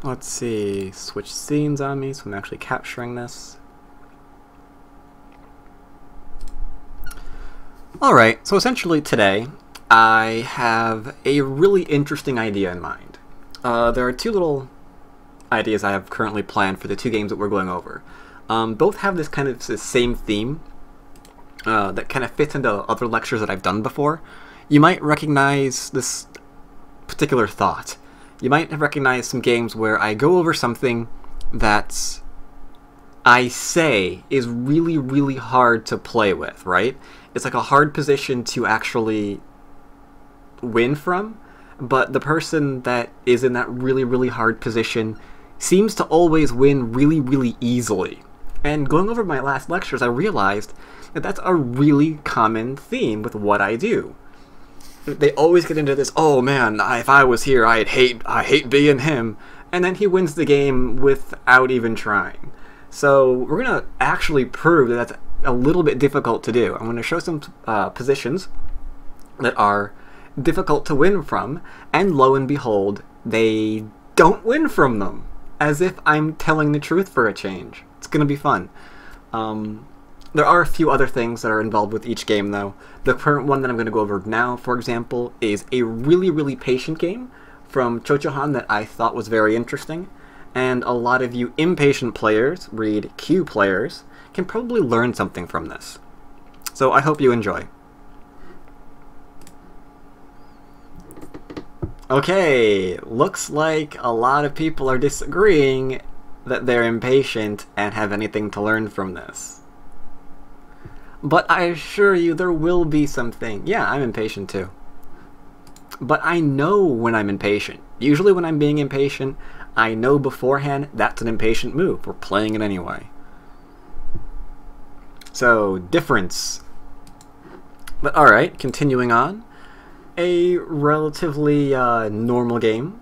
Let's see, switch scenes on me so I'm actually capturing this. Alright, so essentially today I have a really interesting idea in mind. There are two little ideas I have currently planned for the two games that we're going over. Both have this kind of same theme that kind of fits into other lectures that I've done before. You might recognize this particular thought. You might have recognized some games where I go over something that I say is really, really hard to play with, right? It's like a hard position to actually win from, but the person that is in that really, really hard position seems to always win really, really easily. And going over my last lectures, I realized that that's a really common theme with what I do. They always get into this, oh man, if I was here, I hate being him, and then he wins the game without even trying. So we're going to actually prove that that's a little bit difficult to do. I'm going to show some positions that are difficult to win from, and lo and behold, they don't win from them. As if I'm telling the truth for a change. It's going to be fun. There are a few other things that are involved with each game, though. The current one that I'm going to go over now, for example, is a really, really patient game from Cho-Cho-Han that I thought was very interesting. And a lot of you impatient players, read Q players, can probably learn something from this. So I hope you enjoy. Okay, looks like a lot of people are disagreeing that they're impatient and have anything to learn from this. But I assure you there will be something. Yeah, I'm impatient too. But I know when I'm impatient. Usually when I'm being impatient, I know beforehand that's an impatient move. We're playing it anyway. So, difference. But alright, continuing on. A relatively normal game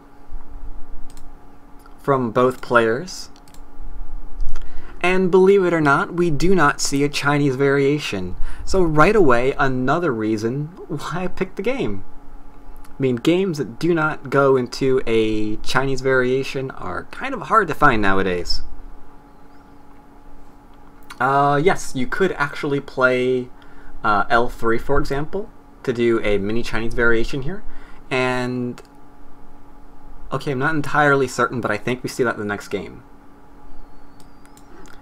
from both players. And believe it or not, we do not see a Chinese variation. So right away, another reason why I picked the game. I mean, games that do not go into a Chinese variation are kind of hard to find nowadays. Yes, you could actually play L3, for example, to do a mini Chinese variation here. And okay, I'm not entirely certain, but I think we see that in the next game.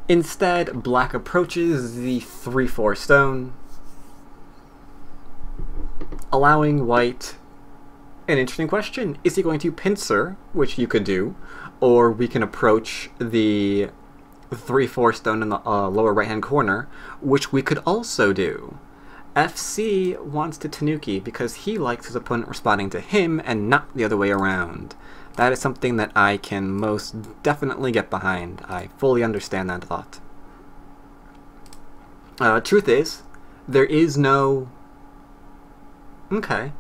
Instead, black approaches the 3-4 stone, allowing white an interesting question. Is he going to pincer, which you could do, or we can approach the 3-4 stone in the lower right-hand corner, which we could also do. FC wants to tanuki because he likes his opponent responding to him and not the other way around. That is something that I can most definitely get behind. I fully understand that thought. Truth is, there is no... Okay.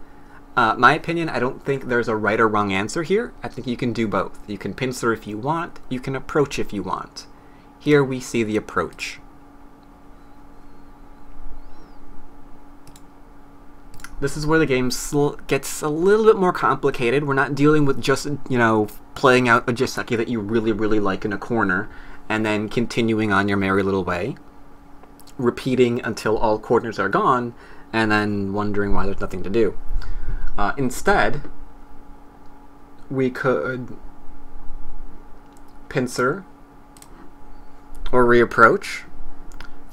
My opinion, I don't think there's a right or wrong answer here. I think you can do both. You can pincer if you want, you can approach if you want. Here we see the approach. This is where the game gets a little bit more complicated. We're not dealing with just, you know, playing out a Joseki that you really, really like in a corner, and then continuing on your merry little way, repeating until all corners are gone, and then wondering why there's nothing to do. Instead, we could pincer or reapproach.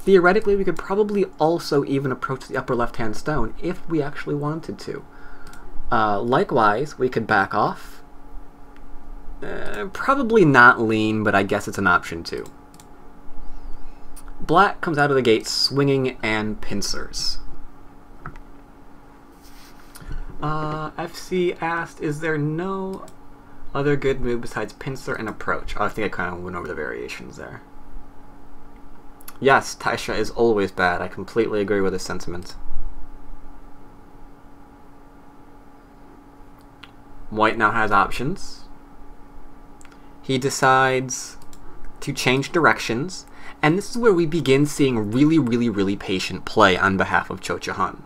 Theoretically, we could probably also even approach the upper left-hand stone if we actually wanted to. Likewise, we could back off. Probably not lean, but I guess it's an option too. Black comes out of the gate swinging and pincers. FC asked, is there no other good move besides pincer and approach? Oh, I think I kind of went over the variations there. Yes, Taisha is always bad. I completely agree with this sentiment. White now has options. He decides to change directions, and this is where we begin seeing really, really, really patient play on behalf of Cho-Cho-Han.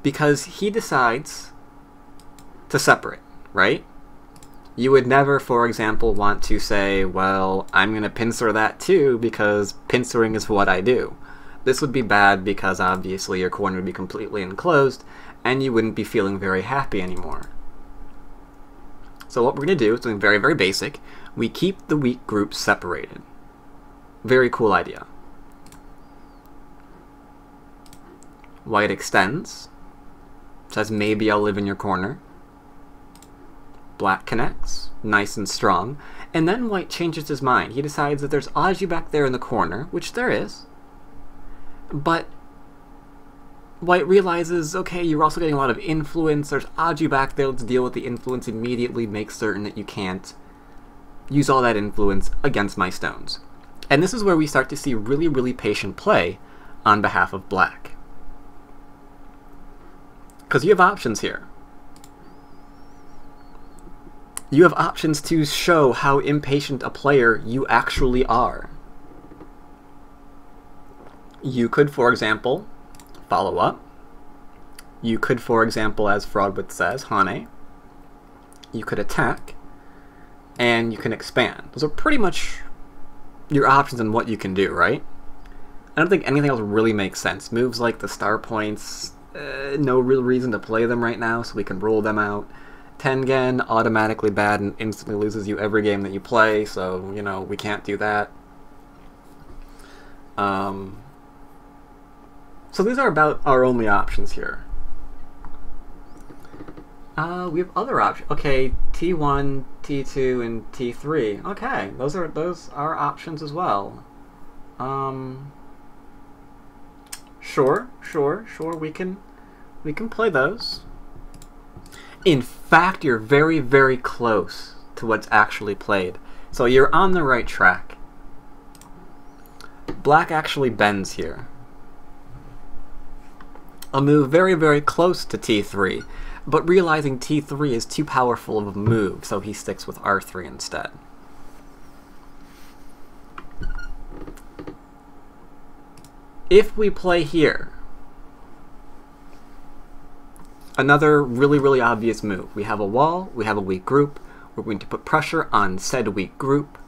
Because he decides to separate, right? You would never, for example, want to say, well, I'm going to pincer that too because pincering is what I do. This would be bad because obviously your corner would be completely enclosed and you wouldn't be feeling very happy anymore. So what we're going to do is something very, very basic. We keep the weak groups separated. Very cool idea. White extends. Says maybe I'll live in your corner. Black connects. Nice and strong. And then white changes his mind. He decides that there's Aju back there in the corner, which there is. But white realizes, okay, you're also getting a lot of influence. There's Aju back there. Let's deal with the influence immediately. Make certain that you can't use all that influence against my stones. And this is where we start to see really, really patient play on behalf of black. Because you have options here. You have options to show how impatient a player you actually are. You could, for example, follow up. You could, for example, as Fraudwit says, Hane. You could attack. And you can expand. Those are pretty much your options on what you can do, right? I don't think anything else really makes sense. Moves like the star points, no real reason to play them right now, so we can rule them out. Tengen, automatically bad and instantly loses you every game that you play, so, you know, we can't do that. So these are about our only options here. We have other options. Okay, T1, T2, and T3. Okay, those are options as well. Sure, we can play those. In fact, you're very, very close to what's actually played. So you're on the right track. Black actually bends here. I'll move very, very close to T3, but realizing T3 is too powerful of a move, so he sticks with R3 instead. If we play here, another really, really obvious move. We have a wall, we have a weak group, we're going to put pressure on said weak group.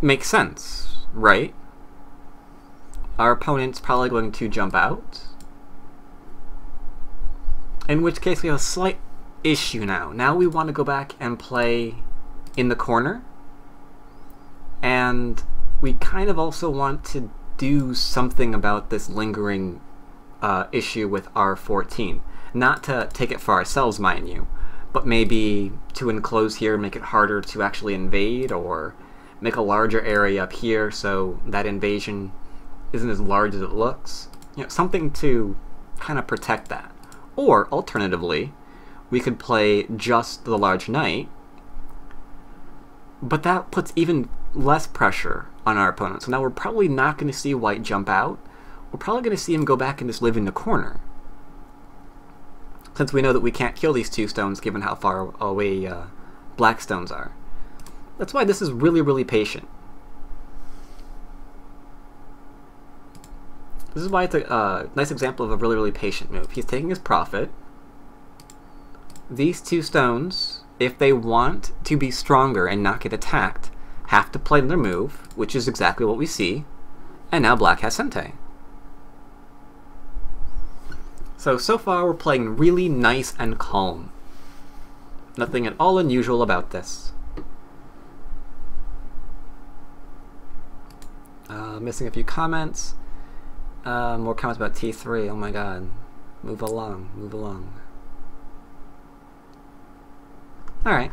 Makes sense, right? Our opponent's probably going to jump out. In which case we have a slight issue now. Now we want to go back and play in the corner. And we kind of also want to do something about this lingering issue with R14. Not to take it for ourselves, mind you, but maybe to enclose here and make it harder to actually invade, or make a larger area up here so that invasion isn't as large as it looks. You know, something to kind of protect that. Or, alternatively, we could play just the large knight, but that puts even less pressure on our opponent. So now we're probably not going to see white jump out. We're probably going to see him go back and just live in the corner, since we know that we can't kill these two stones given how far away black stones are. That's why this is really, really patient. This is why it's a nice example of a really, really patient move. He's taking his profit. These two stones, if they want to be stronger and not get attacked, have to play their move, which is exactly what we see. And now black has Sente. So far we're playing really nice and calm. Nothing at all unusual about this. Missing a few comments. More comments about T3. Oh my god. Move along. Move along. Alright.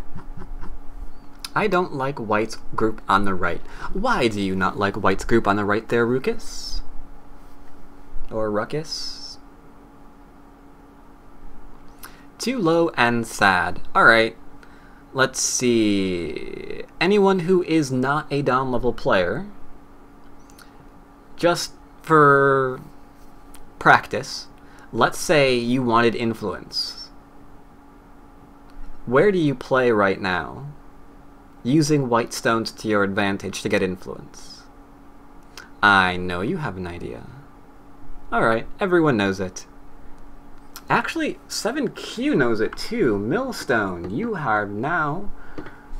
I don't like white's group on the right. Why do you not like white's group on the right there, Ruckus? Or Ruckus? Too low and sad. Alright. Let's see. Anyone who is not a Dom level player, just for practice, let's say you wanted influence. Where do you play right now, using white stones to your advantage to get influence? I know you have an idea. Alright, everyone knows it. Actually, 7Q knows it too. Millstone, you have now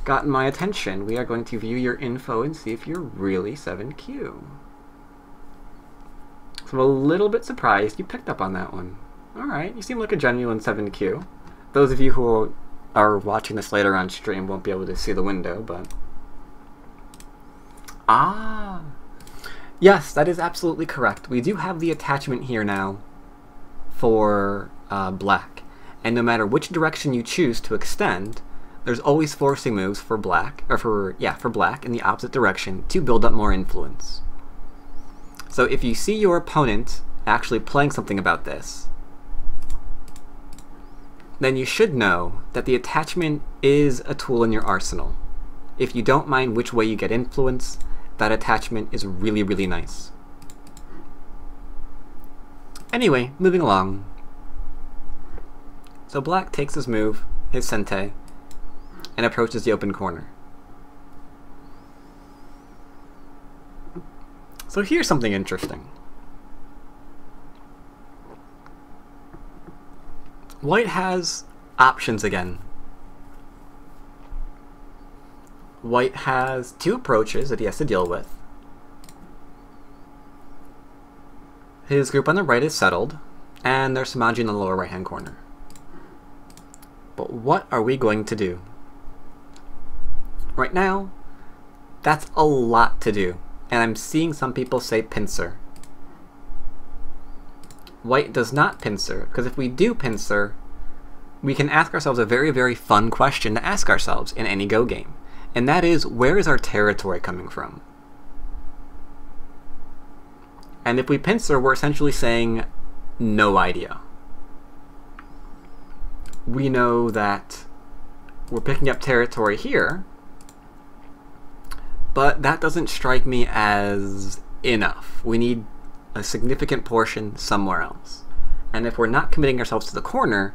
gotten my attention. We are going to view your info and see if you're really 7Q. So I'm a little bit surprised you picked up on that one. Alright, you seem like a genuine 7Q. Those of you who are watching this later on stream won't be able to see the window, but... Ah! Yes, that is absolutely correct. We do have the attachment here now for black. And no matter which direction you choose to extend, there's always forcing moves for black, or for black in the opposite direction to build up more influence. So if you see your opponent actually playing something about this, then you should know that the attachment is a tool in your arsenal. If you don't mind which way you get influence, that attachment is really, really nice. Anyway, moving along. So black takes his move, his Sente, and approaches the open corner. So here's something interesting. White has options again. White has two approaches that he has to deal with. His group on the right is settled, and there's Samaji in the lower right-hand corner. But what are we going to do? Right now, that's a lot to do, and I'm seeing some people say pincer. White does not pincer, because if we do pincer, we can ask ourselves a very, very fun question to ask ourselves in any Go game. And that is, where is our territory coming from? And if we pincer, we're essentially saying, no idea. We know that we're picking up territory here, but that doesn't strike me as enough. We need a significant portion somewhere else. And if we're not committing ourselves to the corner,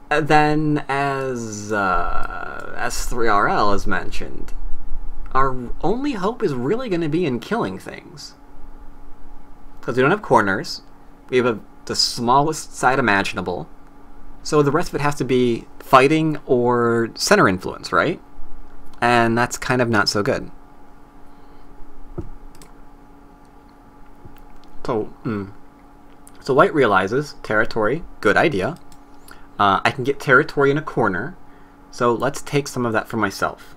then as S3RL has mentioned, our only hope is really going to be in killing things. Because we don't have corners, we have the smallest side imaginable, so the rest of it has to be fighting or center influence, right? And that's kind of not so good. So White realizes, territory, good idea. I can get territory in a corner, so let's take some of that for myself.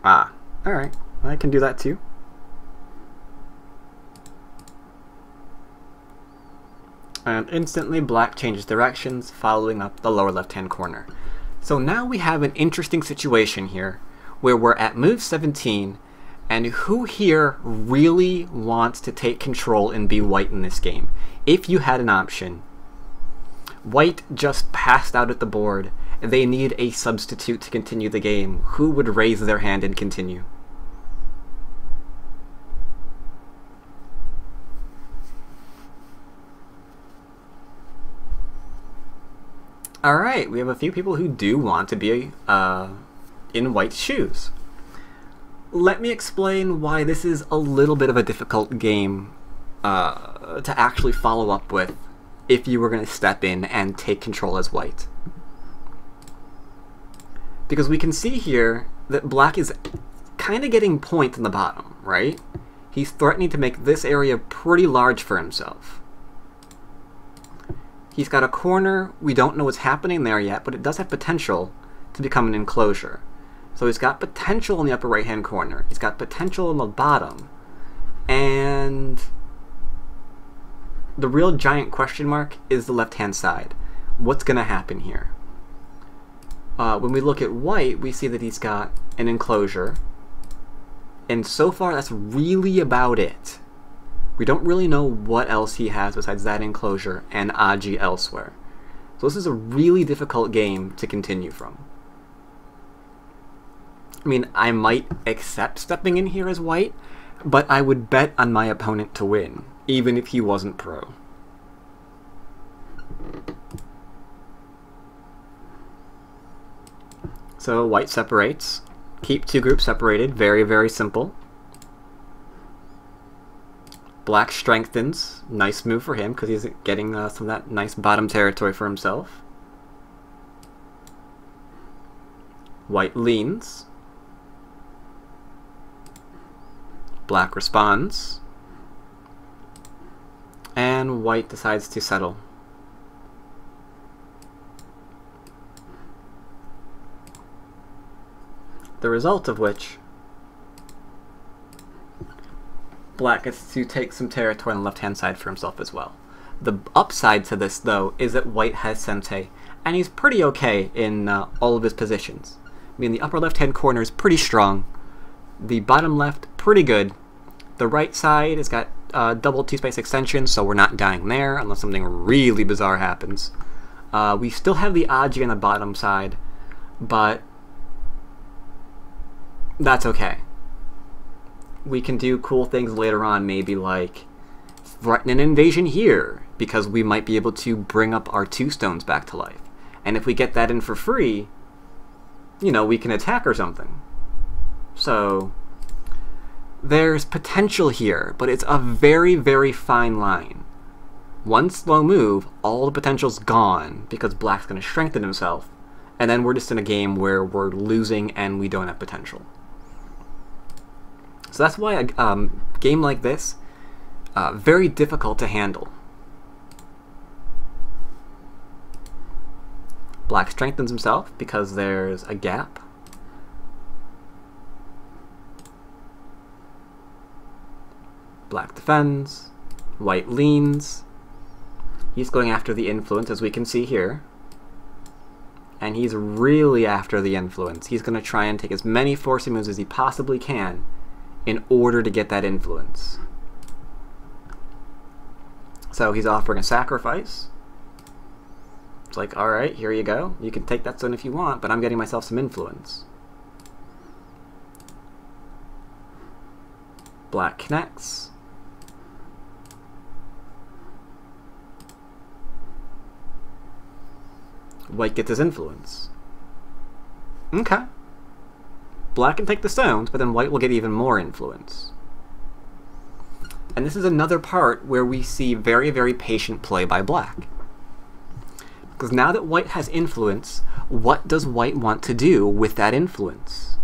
Ah, alright, I can do that too. And instantly black changes directions, following up the lower left-hand corner. So now we have an interesting situation here, where we're at move 17, and who here really wants to take control and be white in this game? If you had an option, white just passed out at the board, and they need a substitute to continue the game. Who would raise their hand and continue? Alright, we have a few people who do want to be in white's shoes. Let me explain why this is a little bit of a difficult game to actually follow up with if you were going to step in and take control as white. Because we can see here that black is kind of getting point in the bottom, right? He's threatening to make this area pretty large for himself. He's got a corner, we don't know what's happening there yet, but it does have potential to become an enclosure. So he's got potential in the upper right-hand corner. He's got potential in the bottom. And the real giant question mark is the left-hand side. What's going to happen here? When we look at white, we see that he's got an enclosure. And so far, that's really about it. We don't really know what else he has besides that enclosure and Aji elsewhere. So this is a really difficult game to continue from. I mean, I might accept stepping in here as white, but I would bet on my opponent to win, even if he wasn't pro. So white separates. Keep two groups separated. Very, very simple. Black strengthens. Nice move for him because he's getting some of that nice bottom territory for himself. White leans. Black responds. And white decides to settle. The result of which, black gets to take some territory on the left-hand side for himself as well. The upside to this, though, is that white has Sente, and he's pretty okay in all of his positions. I mean, the upper left-hand corner is pretty strong. The bottom left, pretty good. The right side has got double two-space extension, so we're not dying there unless something really bizarre happens. We still have the Aji on the bottom side, but that's okay. We can do cool things later on, maybe like threaten an invasion here, because we might be able to bring up our 2 stones back to life. And if we get that in for free, you know, we can attack or something. So there's potential here, but it's a very, very fine line. One slow move, all the potential's gone because black's going to strengthen himself, and then we're just in a game where we're losing and we don't have potential. So that's why a game like this, very difficult to handle. Black strengthens himself because there's a gap. Black defends. White leans. He's going after the influence, as we can see here. And he's really after the influence. He's going to try and take as many forcing moves as he possibly can in order to get that influence. So he's offering a sacrifice. It's like, alright, here you go. You can take that stone if you want, but I'm getting myself some influence. Black connects. White gets his influence. Okay. Black can take the stones, but then white will get even more influence. And this is another part where we see very, very patient play by black. Because now that white has influence, what does white want to do with that influence?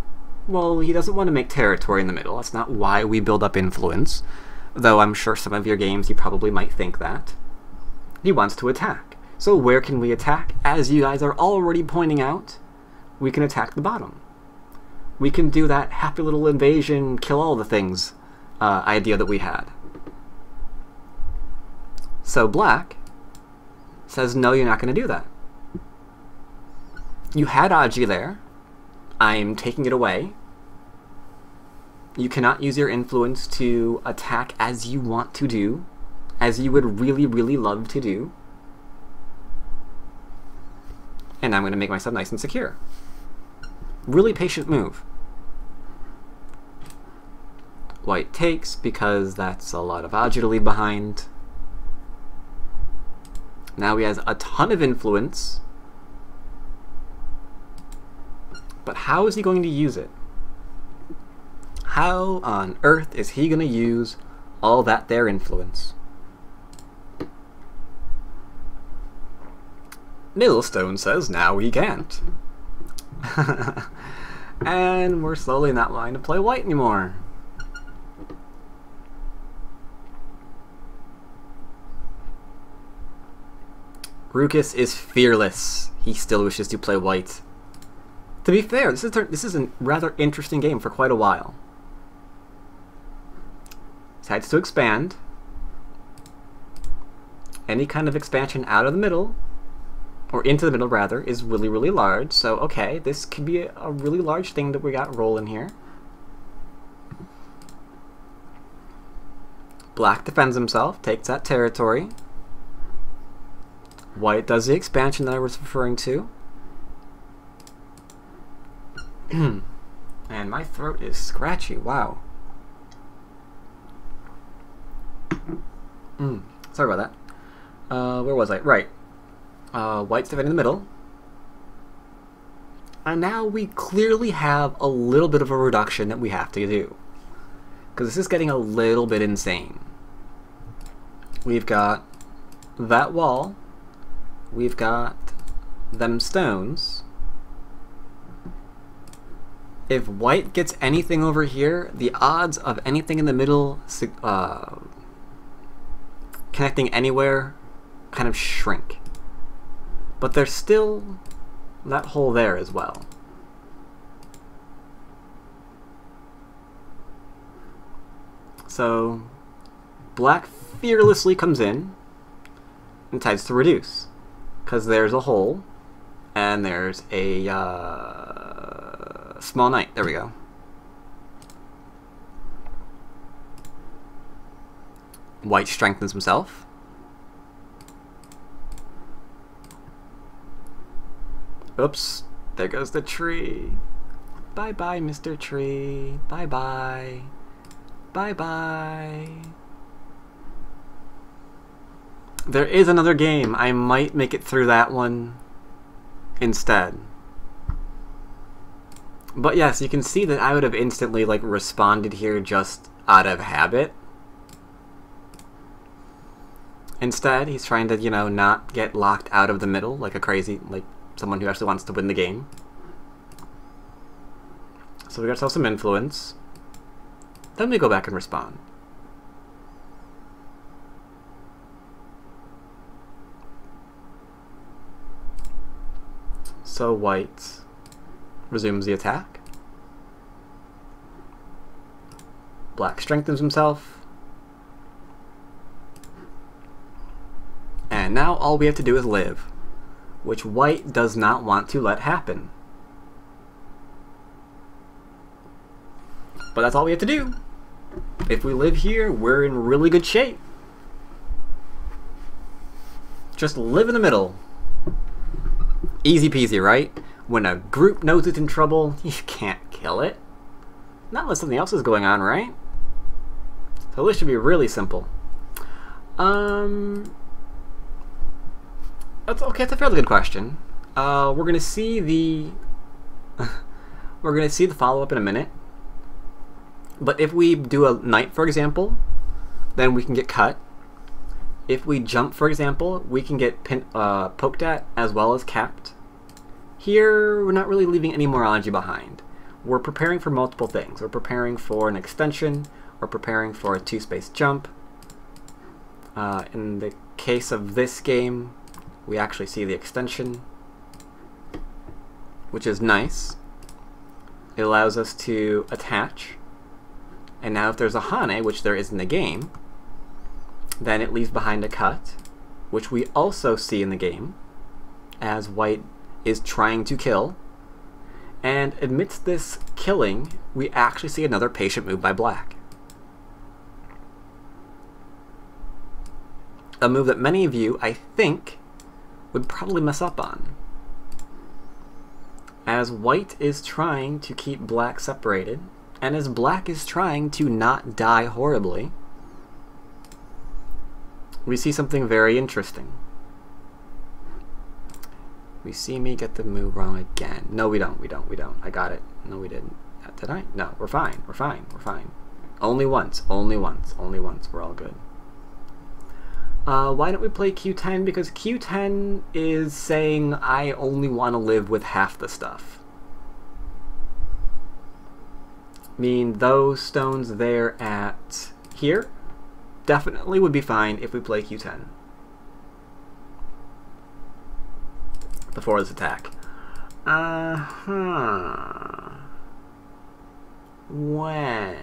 Well, he doesn't want to make territory in the middle. That's not why we build up influence. Though I'm sure some of your games you probably might think that. He wants to attack. So where can we attack? As you guys are already pointing out, we can attack the bottom. We can do that happy little invasion, kill all the things idea that we had. So black says, no, you're not going to do that. You had Aji there. I'm taking it away. You cannot use your influence to attack as you want to do, as you would really, really love to do. And I'm going to make myself nice and secure. Really patient move. White takes because that's a lot of Aji to leave behind. Now he has a ton of influence. But how is he going to use it? How on earth is he going to use all that there influence? Middlestone says now he can't. And we're slowly not wanting to play white anymore. Rukus is fearless. He still wishes to play white. To be fair, this is a rather interesting game for quite a while. Decides to expand. Any kind of expansion out of the middle, or into the middle rather, is really, really large. So, okay, this could be a really large thing that we got rolling here. Black defends himself, takes that territory. White does the expansion that I was referring to. And my throat is scratchy, wow. Sorry about that. Where was I? Right. White's defending in the middle. And now we clearly have a little bit of a reduction that we have to do. Because this is getting a little bit insane. we've got that wall, we've got them stones. If white gets anything over here, the odds of anything in the middle connecting anywhere kind of shrink. But there's still that hole there as well. So black fearlessly comes in and decides to reduce, because there's a hole and there's a small knight. There we go. White strengthens himself. Oops, there goes the tree. Bye-bye, Mr. Tree. Bye-bye. Bye-bye. There is another game. I might make it through that one instead. But yes, you can see that I would have instantly like responded here just out of habit. Instead, he's trying to, you know, not get locked out of the middle like a crazy, like someone who actually wants to win the game. So we got ourselves some influence. Then we go back and respond. So white resumes the attack. Black strengthens himself. And now all we have to do is live, which white does not want to let happen. But that's all we have to do. If we live here, we're in really good shape. Just live in the middle. Easy peasy, right? When a group knows it's in trouble, you can't kill it. Not unless something else is going on, right? So this should be really simple. That's okay. That's a fairly good question. We're gonna see the follow-up in a minute. But if we do a knight, for example, then we can get cut. If we jump, for example, we can get poked at as well as capped. Here, we're not really leaving any morology behind. We're preparing for multiple things. We're preparing for an extension. We're preparing for a two-space jump. In the case of this game, we actually see the extension, which is nice. It allows us to attach. And now if there's a Hane, which there is in the game, then it leaves behind a cut, which we also see in the game, as white is trying to kill. And amidst this killing, we actually see another patient move by black. A move that many of you, I think, would probably mess up on. As white is trying to keep black separated, and as black is trying to not die horribly, we see something very interesting. We see me get the move wrong again. No, we don't. I got it. No, we didn't. Did I? No, we're fine. We're fine. Only once. We're all good. Why don't we play Q10? Because Q10 is saying I only want to live with half the stuff. I mean, those stones there at here definitely would be fine if we play Q10 before this attack. When?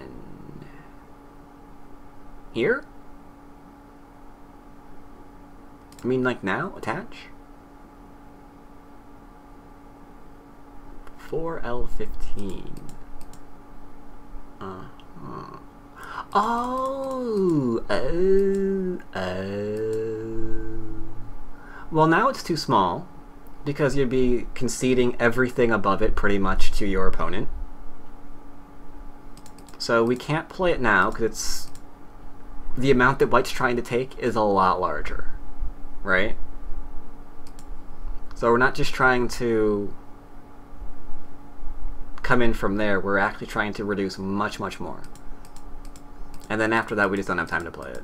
Here? I mean, like now? Attach? 4L15. Oh. Well, now it's too small, because you'd be conceding everything above it pretty much to your opponent. So we can't play it now, because it's the amount that white's trying to take is a lot larger, right? So we're not just trying to come in from there, we're actually trying to reduce much, much more. And then after that, we just don't have time to play it.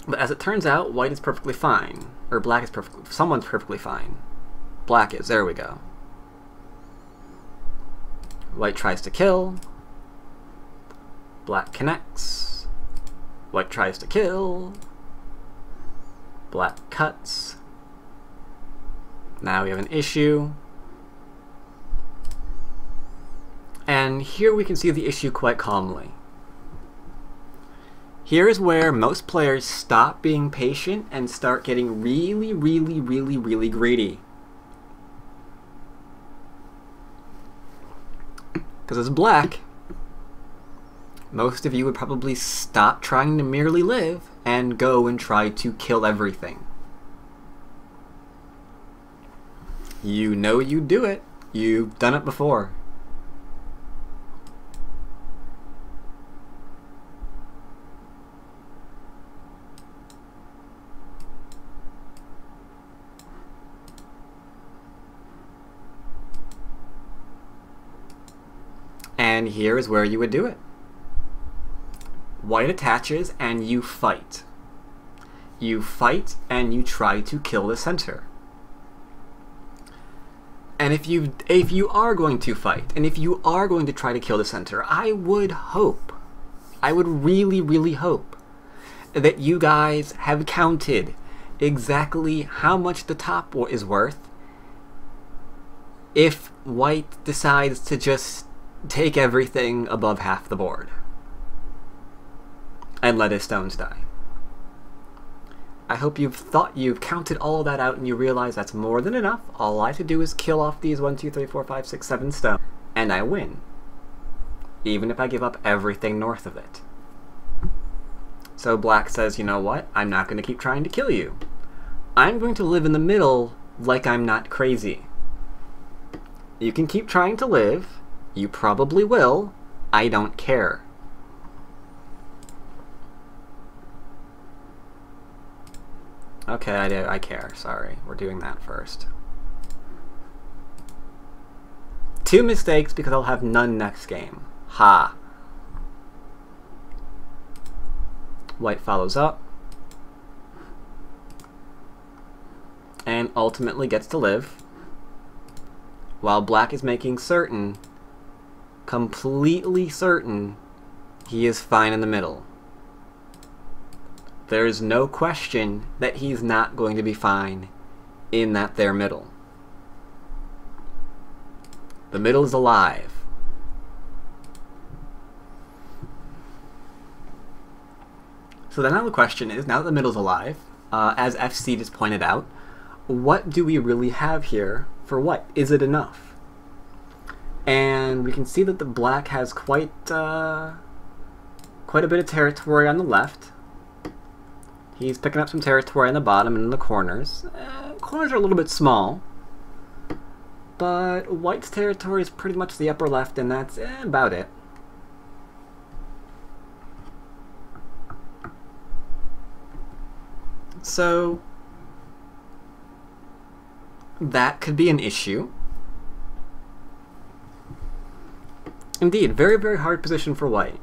But as it turns out, white is perfectly fine. Or black is perfectly... someone's perfectly fine. Black is. There we go. White tries to kill. Black connects. White tries to kill. Black cuts. Now we have an issue. And here we can see the issue quite calmly. Here is where most players stop being patient and start getting really, really, really, really greedy. Because as black, most of you would probably stop trying to merely live and go and try to kill everything. You know you do it. You've done it before. And here is where you would do it. White attaches and you fight. You fight and you try to kill the center. And if you are going to fight, and if you are going to try to kill the center, I would really, really hope that you guys have counted exactly how much the top is worth if white decides to just take everything above half the board and let his stones die. I hope you've counted all of that out and you realize that's more than enough. All I have to do is kill off these 1, 2, 3, 4, 5, 6, 7 stones and I win. Even if I give up everything north of it. So black says, you know what? I'm not going to keep trying to kill you. I'm going to live in the middle like I'm not crazy. You can keep trying to live. You probably will. I don't care. Okay, I care. Sorry. We're doing that first. 2 mistakes because I'll have none next game. Ha. White follows up. And ultimately gets to live. While black is making certain, completely certain, he is fine in the middle. There is no question that he's not going to be fine in that there middle. The middle is alive. So then now the question is, now that the middle's alive, as FC just pointed out, what do we really have here for white? Is it enough? And we can see that the black has quite a bit of territory on the left. He's picking up some territory on the bottom and in the corners. Corners are a little bit small, but white's territory is pretty much the upper left, and that's about it. So that could be an issue. Indeed, very, very hard position for white.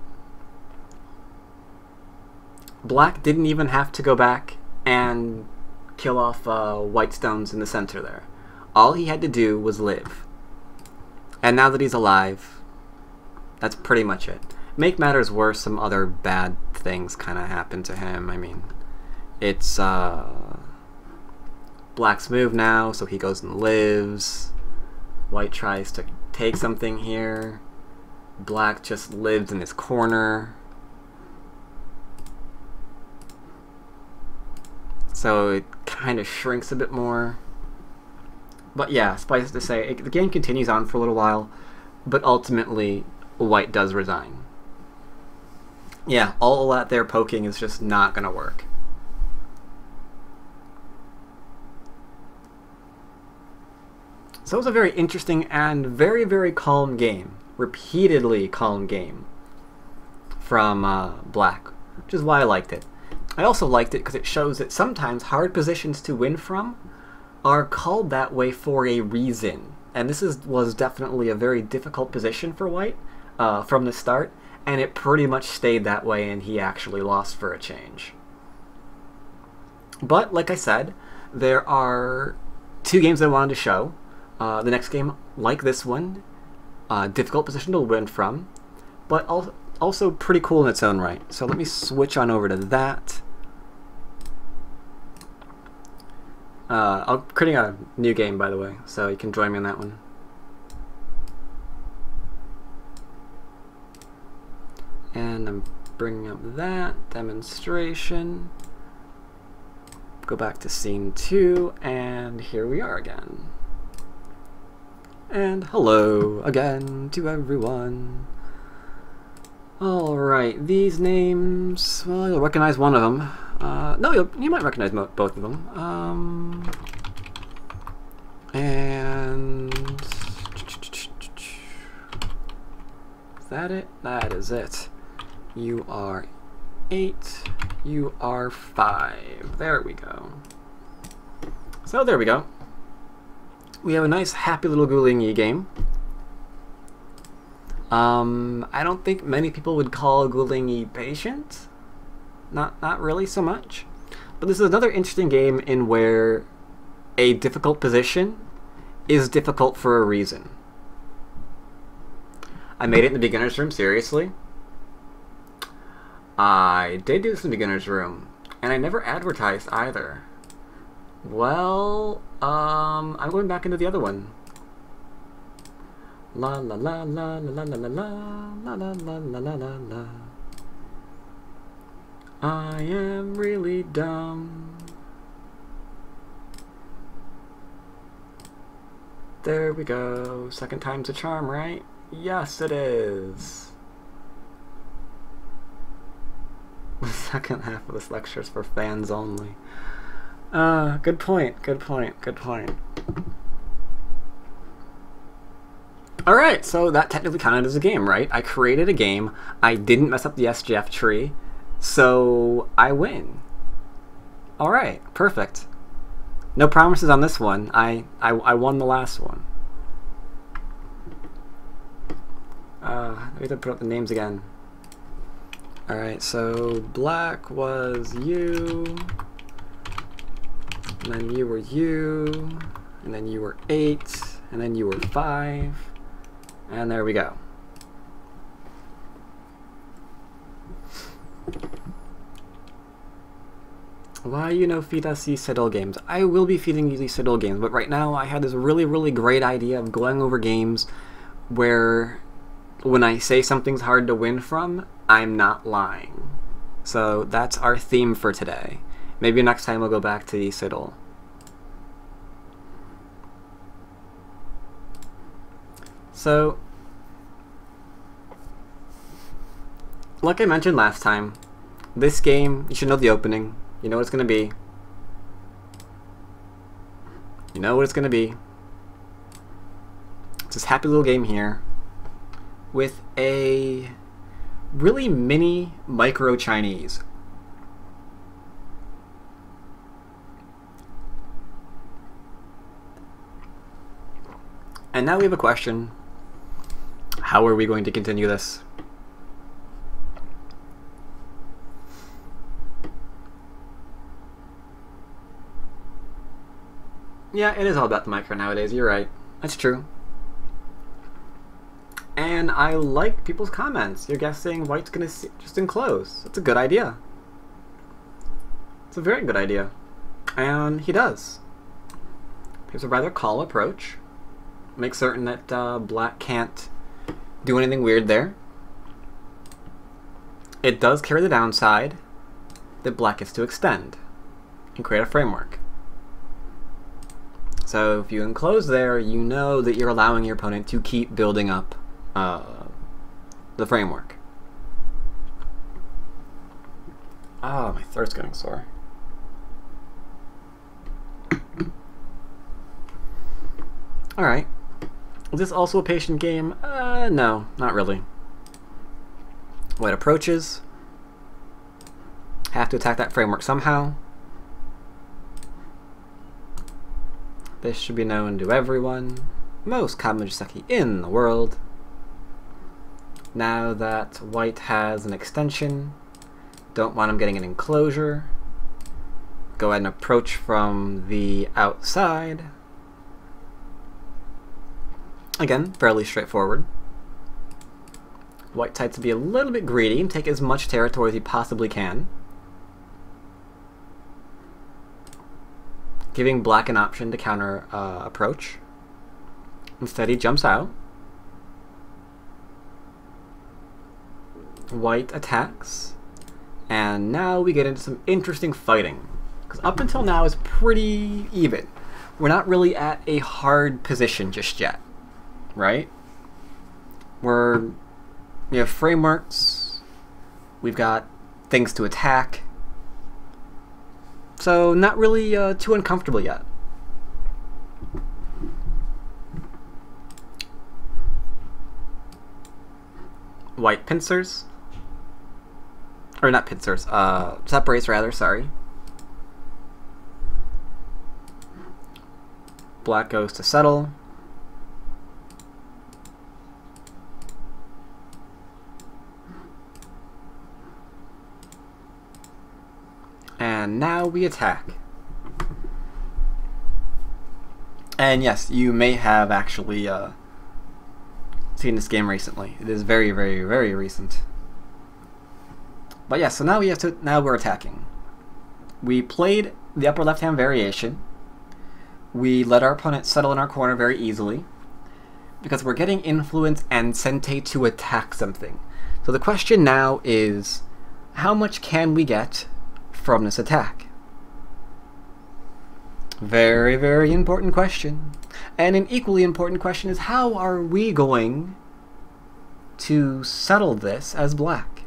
Black didn't even have to go back and kill off white stones in the center there. All he had to do was live. And now that he's alive, that's pretty much it. Make matters worse, some other bad things kind of happened to him. I mean, it's black's move now, so he goes and lives. White tries to take something here. Black just lives in his corner. So it kind of shrinks a bit more. But yeah, suffice to say, the game continues on for a little while, but ultimately, white does resign. Yeah, all that there poking is just not going to work. So it was a very interesting and very, very calm game. Repeatedly calm game from black, which is why I liked it. I also liked it because it shows that sometimes hard positions to win from are called that way for a reason. And this was definitely a very difficult position for white from the start, and it pretty much stayed that way, and he actually lost for a change. But like I said, there are 2 games I wanted to show. The next game, like this one, difficult position to win from, but also pretty cool in its own right. So let me switch on over to that. I'm creating a new game, by the way, so you can join me on that one. And I'm bringing up that demonstration. Go back to scene 2, and here we are again. And hello again to everyone. Alright, these names, well, you'll recognize one of them. No, you might recognize both of them. And... is that it? That is it. You are 8, you are 5. There we go. So there we go. We have a nice happy little Guling Yi game. I don't think many people would call Guling Yi patient. Not really so much. But this is another interesting game in where a difficult position is difficult for a reason. I made it in the beginner's room, seriously. I did do this in the beginner's room, and I never advertised either. Well, I'm going back into the other one. La la la la la la la la la la la la la la la. I am really dumb. There we go. Second time's a charm, right? Yes, it is. The second half of this lecture is for fans only. Good point, good point, good point. Alright, so that technically counted as a game, right? I created a game, I didn't mess up the SGF tree, so I win. Alright, perfect. No promises on this one. I won the last one. We have to put up the names again. Alright, so black was you, and then you were you, and then you were 8, and then you were 5, and there we go. Why feed us these Sidol games? I will be feeding you these Sidol games, but right now I had this really great idea of going over games where when I say something's hard to win from, I'm not lying. So that's our theme for today. Maybe next time we'll go back to the Sidol. So, like I mentioned last time, this game, you should know the opening. You know what it's going to be. You know what it's going to be. It's this happy little game here with a really mini micro Chinese. And now we have a question. How are we going to continue this? Yeah, it is all about the micro nowadays, you're right. That's true. And I like people's comments. You're guessing White's gonna just enclose. That's a good idea. It's a very good idea. And he does. He has a rather calm approach. Make certain that Black can't do anything weird there. It does carry the downside that Black gets to extend and create a framework. So if you enclose there, you know that you're allowing your opponent to keep building up the framework. Ah, my throat's getting sore. Alright. Is this also a patient game? No, not really. White approaches. Have to attack that framework somehow. This should be known to everyone. Most common Jiseki in the world. Now that White has an extension, don't want him getting an enclosure. go ahead and approach from the outside. Again, fairly straightforward. White decides to be a little bit greedy and take as much territory as he possibly can, giving black an option to counter approach. Instead, he jumps out. White attacks, and now we get into some interesting fighting, because up until now it's pretty even. We're not really at a hard position just yet, right? We have frameworks, we've got things to attack, so not really too uncomfortable yet. White pincers, or not pincers, separates rather, sorry. Black goes to settle. And now we attack. And yes, you may have actually seen this game recently. It is very, very, very recent. But yeah, so now we're attacking. We played the upper left-hand variation. We let our opponent settle in our corner very easily, because we're getting influence and Sente to attack something. So the question now is, how much can we get from this attack? Very, very important question. And an equally important question is, how are we going to settle this as black?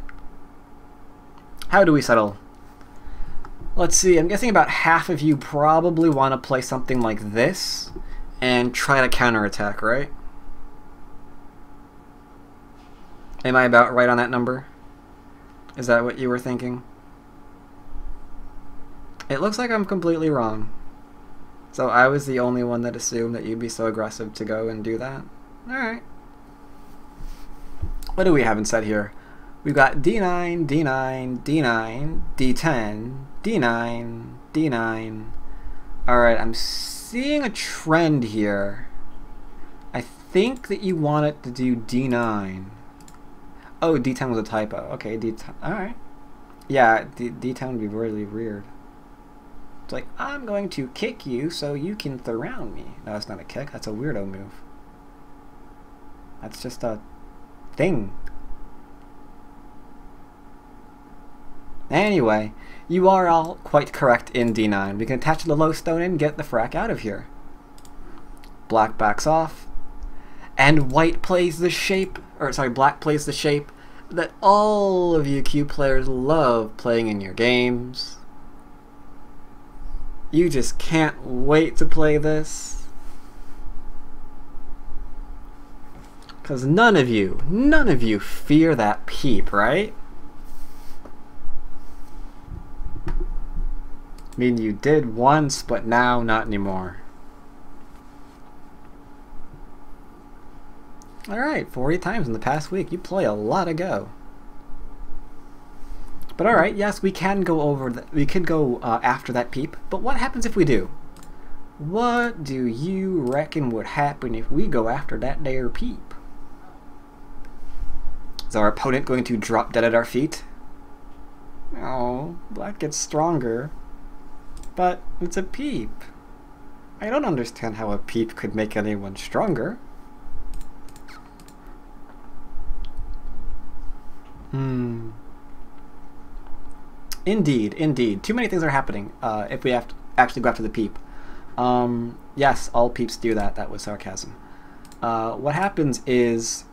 How do we settle? Let's see, I'm guessing about half of you probably want to play something like this and try to counterattack, right? Am I about right on that number? Is that what you were thinking? It looks like I'm completely wrong. So I was the only one that assumed that you'd be so aggressive to go and do that. Alright. What do we have instead here? We've got D9, D9, D9, D10, D9, D9. Alright, I'm seeing a trend here. I think that you want it to do D9. Oh, D10 was a typo. Okay, D10. Alright. Yeah, D10 would be really weird. It's like, I'm going to kick you so you can surround me. No, that's not a kick. That's a weirdo move. That's just a thing. Anyway, you are all quite correct in D9. We can attach the low stone and get the frack out of here. Black backs off. And white plays the shape, or sorry, black plays the shape that all of you Q players love playing in your games. You just can't wait to play this. Because none of you fear that peep, right? I mean, you did once, but now not anymore. Alright, 40 times in the past week. You play a lot of Go. But alright, yes, we can go over we could go after that peep, but what happens if we do? What do you reckon would happen if we go after that there peep? Is our opponent going to drop dead at our feet? Oh, black gets stronger. But it's a peep. I don't understand how a peep could make anyone stronger. Indeed, indeed. Too many things are happening if we have to actually go after the peep. Yes, all peeps do that. That was sarcasm. What happens is,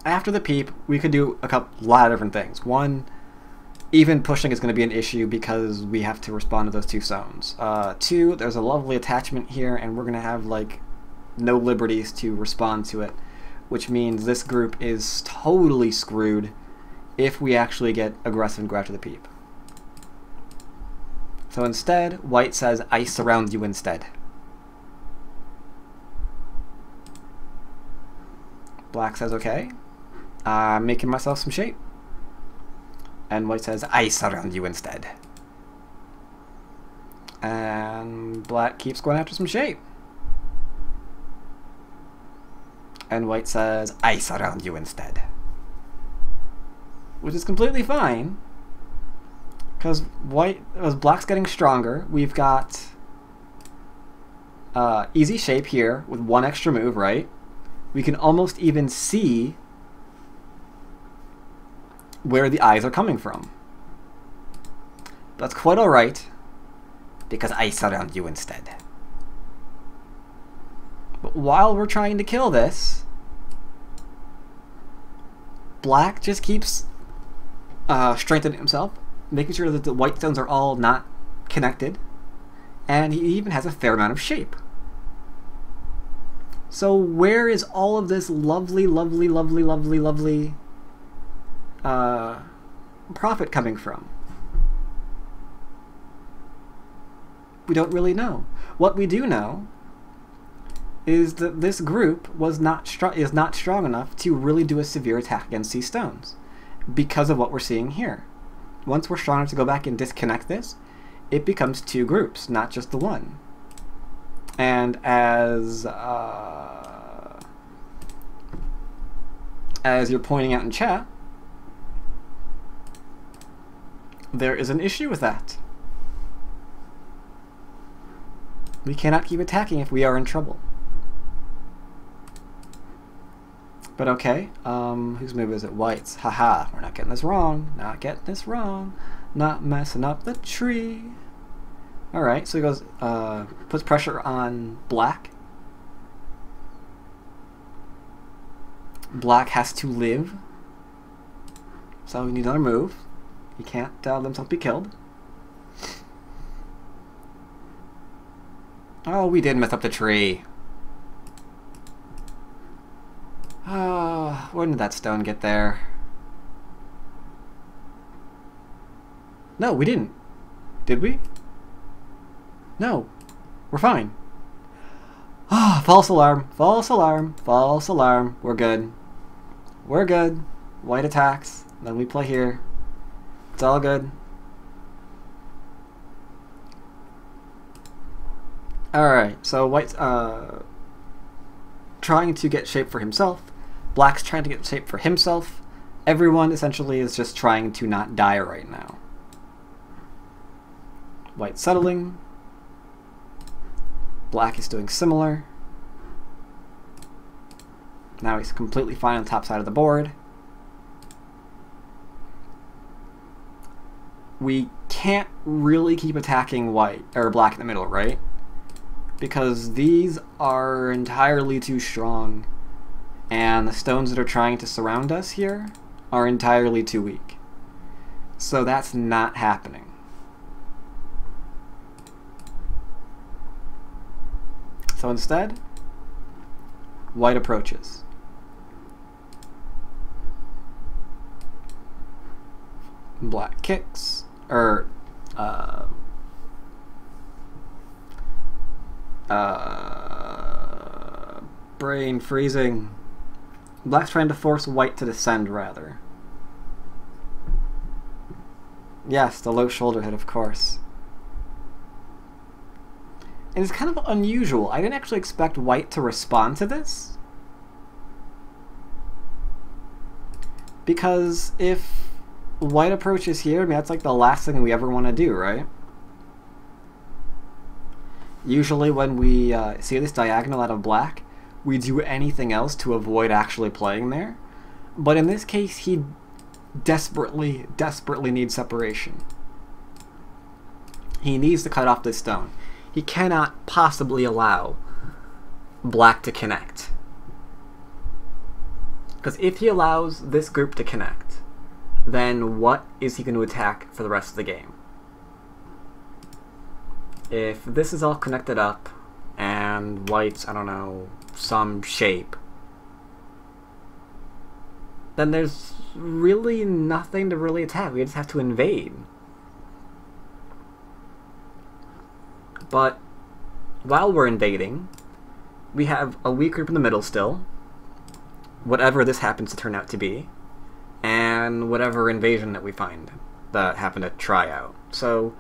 after the peep, we could do a lot of different things. One, even pushing is going to be an issue because we have to respond to those two zones. Two, there's a lovely attachment here, and we're going to have like no liberties to respond to it, which means this group is totally screwed if we actually get aggressive and go after the peep. So instead, white says, I surround you instead. Black says, okay, I'm making myself some shape. And white says, I surround you instead. And black keeps going after some shape. And white says, I surround you instead. Which is completely fine. Because black's getting stronger. We've got easy shape here with one extra move, right? We can almost even see where the eyes are coming from. That's quite alright, because I surround you instead. But while we're trying to kill this, black just keeps strengthening himself, making sure that the white stones are all not connected, and he even has a fair amount of shape. So where is all of this lovely, lovely, lovely, lovely, lovely profit coming from? We don't really know. What we do know is that this group is not strong enough to really do a severe attack against these stones because of what we're seeing here. Once we're strong enough to go back and disconnect this, it becomes two groups, not just the one. And as you're pointing out in chat, there is an issue with that. We cannot keep attacking if we are in trouble. But okay, whose move is it? White's. Haha, we're not getting this wrong. Not getting this wrong. Not messing up the tree. Alright, so he goes, puts pressure on black. Black has to live. So we need another move. He can't let himself be killed. Oh, we did mess up the tree. Oh, when did that stone get there? No, we didn't. Did we? No. We're fine. Ah, false alarm. False alarm. False alarm. We're good. We're good. White attacks. Then we play here. It's all good. Alright, so white's trying to get shape for himself. Black's trying to get shape for himself. Everyone essentially is just trying to not die right now. White settling. Black is doing similar. Now he's completely fine on the top side of the board. We can't really keep attacking white or black in the middle, right? Because these are entirely too strong, and the stones that are trying to surround us here are entirely too weak. So that's not happening. So instead, white approaches. Black kicks, or brain freezing. Black's trying to force white to descend, rather. Yes, the low shoulder hit, of course. And it's kind of unusual. I didn't actually expect white to respond to this. Because if white approaches here, I mean, that's like the last thing we ever want to do, right? Usually when we see this diagonal out of black, we do anything else to avoid actually playing there. But in this case, he desperately, desperately needs separation. He needs to cut off this stone. He cannot possibly allow black to connect. Because if he allows this group to connect, then what is he going to attack for the rest of the game? If this is all connected up, and white's, I don't know, some shape, then there's really nothing to really attack. We just have to invade. But while we're invading, we have a weak group in the middle still, whatever this happens to turn out to be, and and whatever invasion that we find that happen to try out. So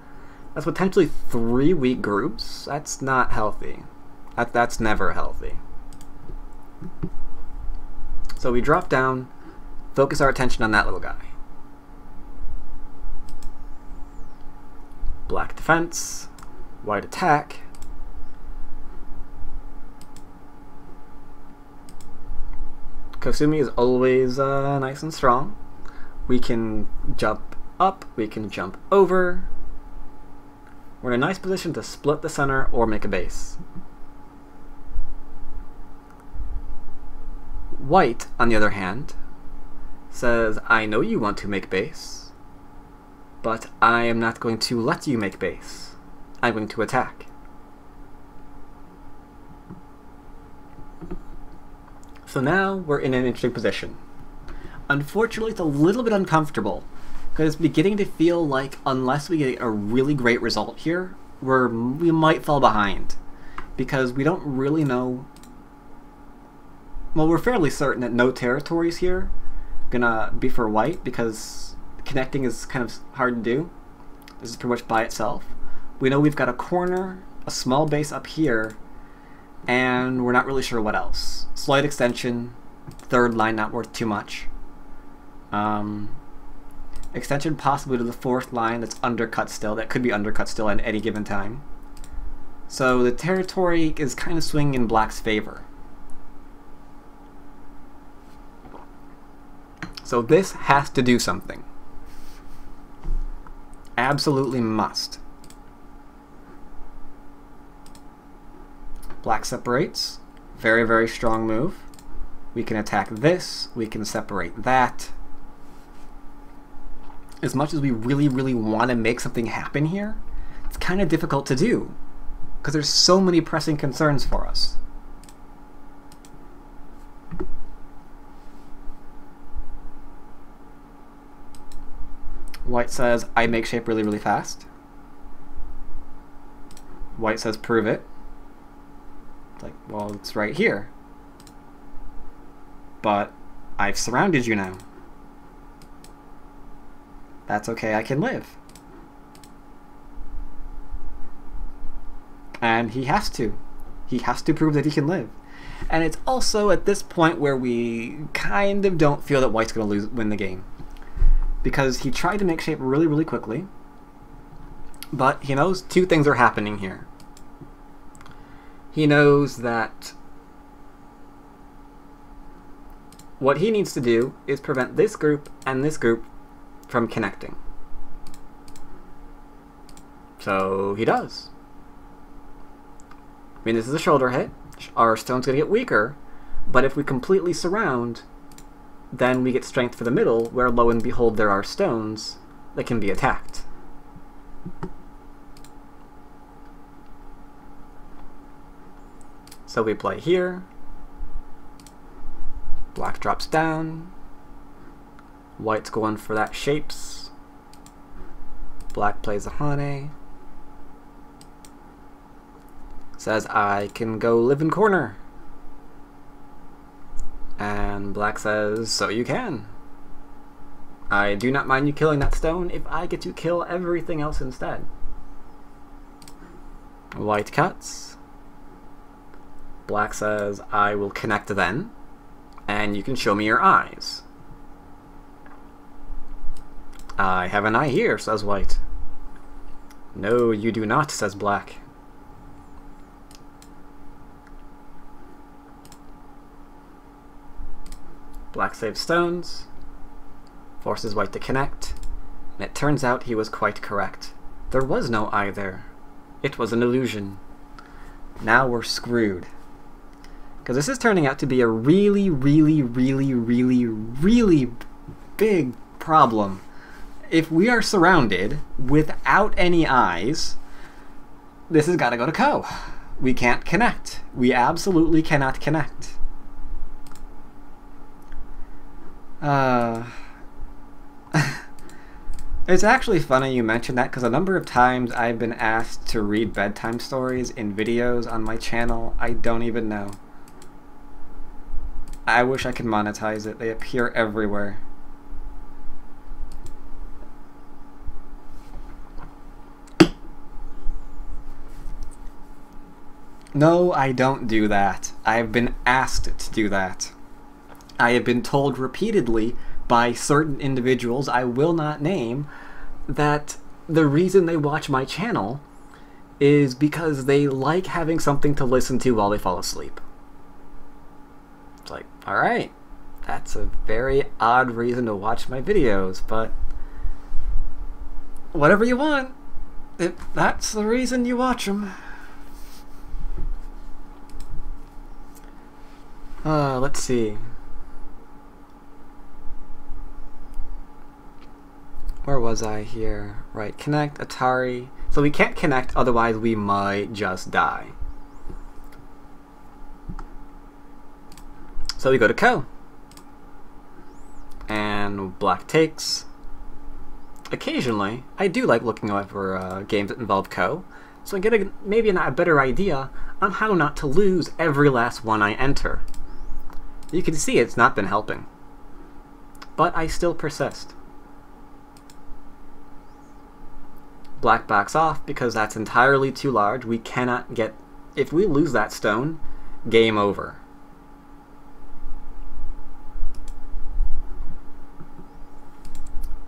that's potentially 3 weak groups. That's not healthy. That's never healthy. So we drop down, focus our attention on that little guy. Black defense, white attack. Kosumi is always nice and strong. We can jump up, we can jump over. We're in a nice position to split the center or make a base. White, on the other hand, says, I know you want to make base, but I am not going to let you make base. I'm going to attack. So now we're in an interesting position. Unfortunately, it's a little bit uncomfortable, because it's beginning to feel like unless we get a really great result here, we might fall behind, because we don't really know. Well, we're fairly certain that no territories here gonna be for white, because connecting is kind of hard to do. This is pretty much by itself. We know we've got a corner, a small base up here, and we're not really sure what else. Slight extension, third line not worth too much. Extension possibly to the fourth line that's undercut still, that could be undercut still at any given time. So the territory is kind of swinging in black's favor. So this has to do something. Absolutely must. Black separates. Very, very strong move. We can attack this. We can separate that. As much as we really, really want to make something happen here, it's kind of difficult to do, because there's so many pressing concerns for us. White says, I make shape really, really fast. White says, prove it. It's like, well, it's right here. But I've surrounded you now. That's okay, I can live. And he has to. He has to prove that he can live. And it's also at this point where we kind of don't feel that white's going to win the game. Because he tried to make shape really, really quickly. But he knows 2 things are happening here. He knows that what he needs to do is prevent this group and this group from connecting. So he does. I mean, this is a shoulder hit. Our stone's going to get weaker, but if we completely surround, then we get strength for the middle, where lo and behold there are stones that can be attacked. So we play here. Black drops down. White's going for that shapes. Black plays a Hane. Says, I can go live in corner. And black says, so you can. I do not mind you killing that stone if I get to kill everything else instead. White cuts. Black says, I will connect then, and you can show me your eyes. I have an eye here, says white. No, you do not, says black. Black saves stones, forces white to connect, and it turns out he was quite correct. There was no eye there. It was an illusion. Now we're screwed. Because this is turning out to be a really, really, really, really, really big problem. If we are surrounded without any eyes, this has got to go to Ko. We can't connect. We absolutely cannot connect. It's actually funny you mentioned that, because a number of times I've been asked to read bedtime stories in videos on my channel. I don't even know. I wish I could monetize it. They appear everywhere. No, I don't do that. I've been asked to do that. I have been told repeatedly by certain individuals I will not name that the reason they watch my channel is because they like having something to listen to while they fall asleep. It's like, alright, that's a very odd reason to watch my videos, but whatever you want, if that's the reason you watch them. Let's see. Where was I here? Right, connect, Atari. So we can't connect, otherwise we might just die. So we go to Co. And Black takes. Occasionally, I do like looking over games that involve Co. So I get maybe a better idea on how not to lose every last one I enter. You can see it's not been helping. But I still persist. Black backs off because that's entirely too large. We cannot get... If we lose that stone, game over.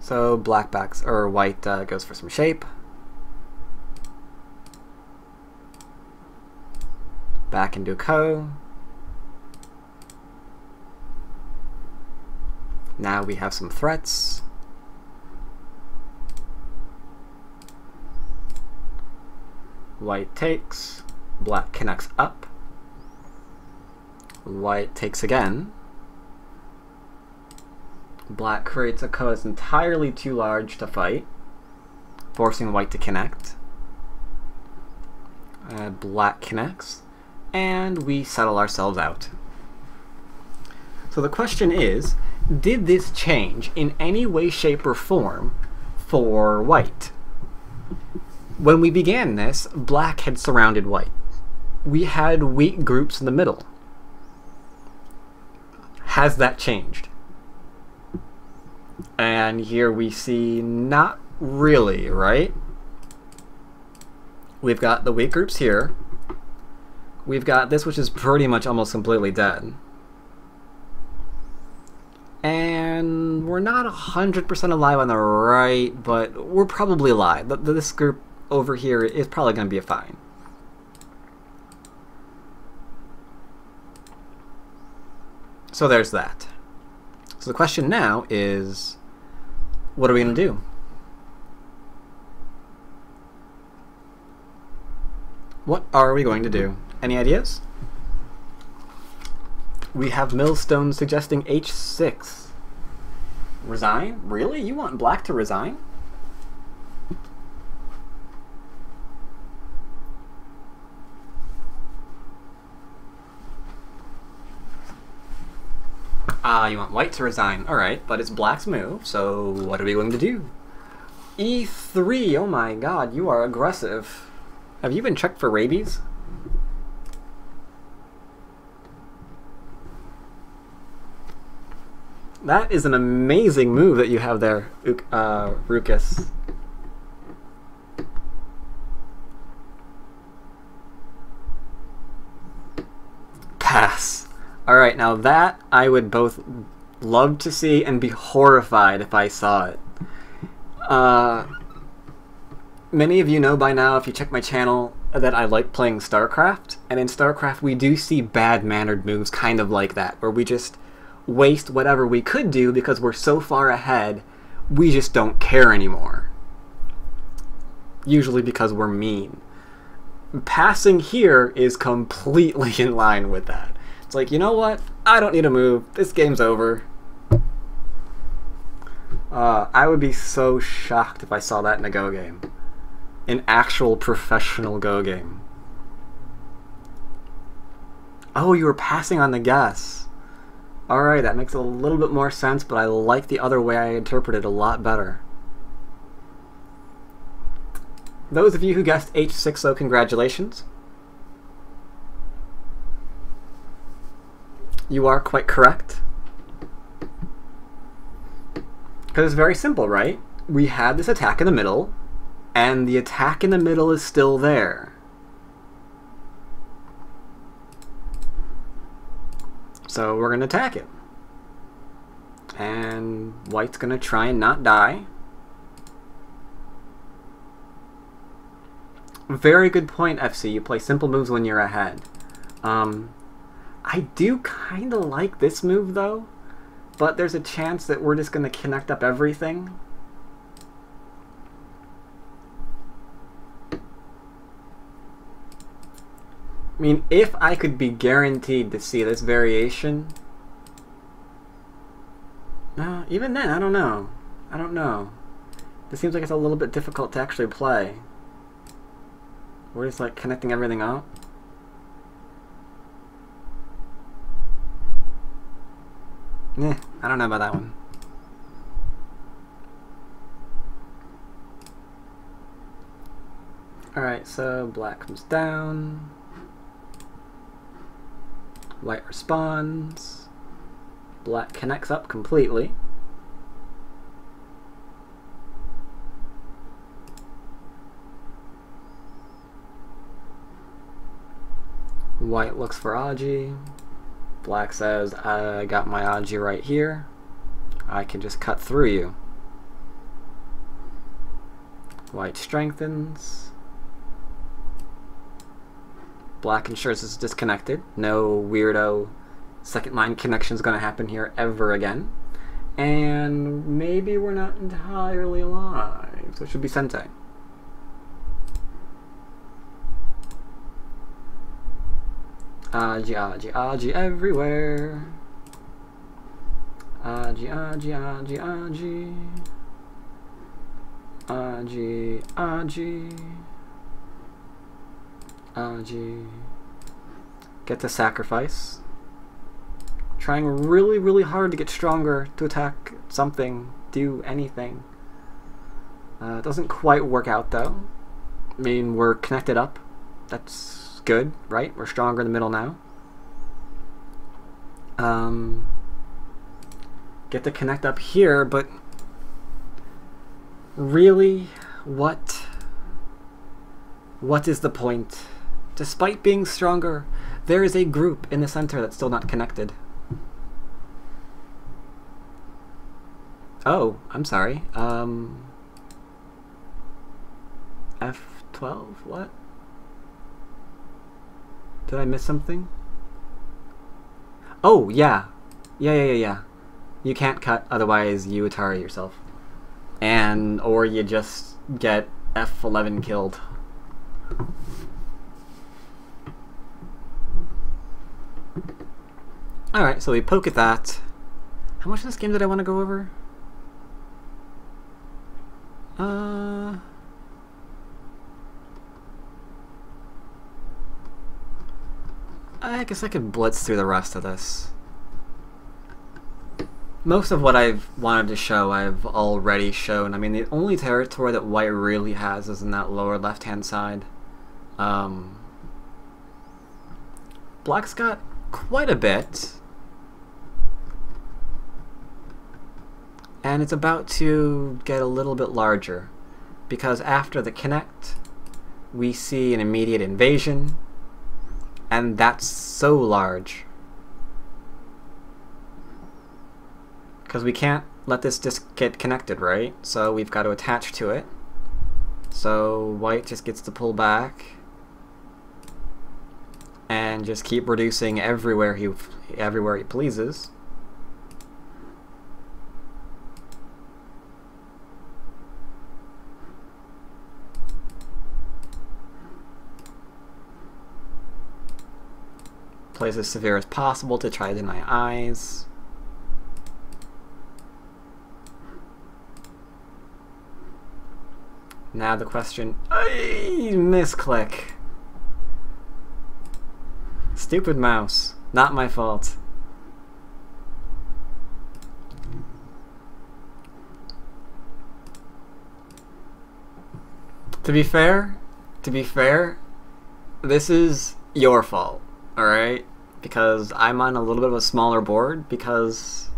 So black backs, or white goes for some shape. Back into Co. Now we have some threats. White takes, black connects up. White takes again. Black creates a Co that's entirely too large to fight, forcing white to connect. Black connects, and we settle ourselves out. So the question is, did this change in any way, shape, or form for white? When we began this, black had surrounded white. We had weak groups in the middle. Has that changed? And here we see not really, right? We've got the weak groups here. We've got this, which is pretty much almost completely dead. And we're not 100% alive on the right, but we're probably alive. This group over here is probably going to be fine. So there's that. So the question now is, what are we going to do? What are we going to do? Any ideas? We have Millstone suggesting h6. Resign? Really? You want black to resign? You want white to resign. Alright, but it's black's move, so what are we going to do? e3, oh my god, you are aggressive. Have you been checked for rabies? That is an amazing move that you have there, Rukus. Pass. Alright, now that I would both love to see and be horrified if I saw it. Many of you know by now, if you check my channel, that I like playing StarCraft, and in StarCraft we do see bad-mannered moves kind of like that, where we just waste whatever we could do because we're so far ahead, we just don't care anymore. Usually because we're mean. Passing here is completely in line with that. It's like, you know what? I don't need to move. This game's over. I would be so shocked if I saw that in a Go game. An actual professional Go game. Oh, you were passing on the guess. Alright, that makes a little bit more sense, but I like the other way I interpreted it a lot better. Those of you who guessed h6, though, congratulations. You are quite correct. Because it's very simple, right? We had this attack in the middle, and the attack in the middle is still there. So we're going to attack it. And white's going to try and not die. Very good point, FC. You play simple moves when you're ahead. I do kind of like this move, though. But there's a chance that we're just going to connect up everything. I mean, if I could be guaranteed to see this variation... even then, I don't know. I don't know. This seems like it's a little bit difficult to actually play. We're just like connecting everything up. I don't know about that one. Alright, so black comes down. White responds. Black connects up completely. White looks for Aji. Black says, I got my Aji right here. I can just cut through you. White strengthens. Black ensures it's disconnected. No weirdo second line connection is going to happen here ever again. And maybe we're not entirely alive. So it should be Sente. Aji, Aji, Aji everywhere. Aji, Aji, Aji, Aji. Aji, Aji. Aji. Get the sacrifice. Trying really, really hard to get stronger, to attack something, do anything. Doesn't quite work out though. I mean, we're connected up. That's good, right? We're stronger in the middle now. Get to connect up here, but really, what is the point? Despite being stronger, there is a group in the center that's still not connected. Oh, I'm sorry. F12? What? Did I miss something? Oh, yeah. Yeah. You can't cut, otherwise you Atari yourself. Or you just get F11 killed. Alright, so we poke at that. How much of this game did I want to go over? I guess I could blitz through the rest of this. Most of what I've wanted to show, I've already shown. I mean, the only territory that white really has is in that lower left-hand side. Black's got quite a bit. And it's about to get a little bit larger. Because after the connect, we see an immediate invasion. And that's so large. Because we can't let this just get connected, right? So we've got to attach to it. So white just gets to pull back. And just keep reducing everywhere he pleases. Plays as severe as possible to try to deny eyes. Now the question, misclick. Stupid mouse. Not my fault. To be fair, this is your fault, alright? Because I'm on a little bit of a smaller board because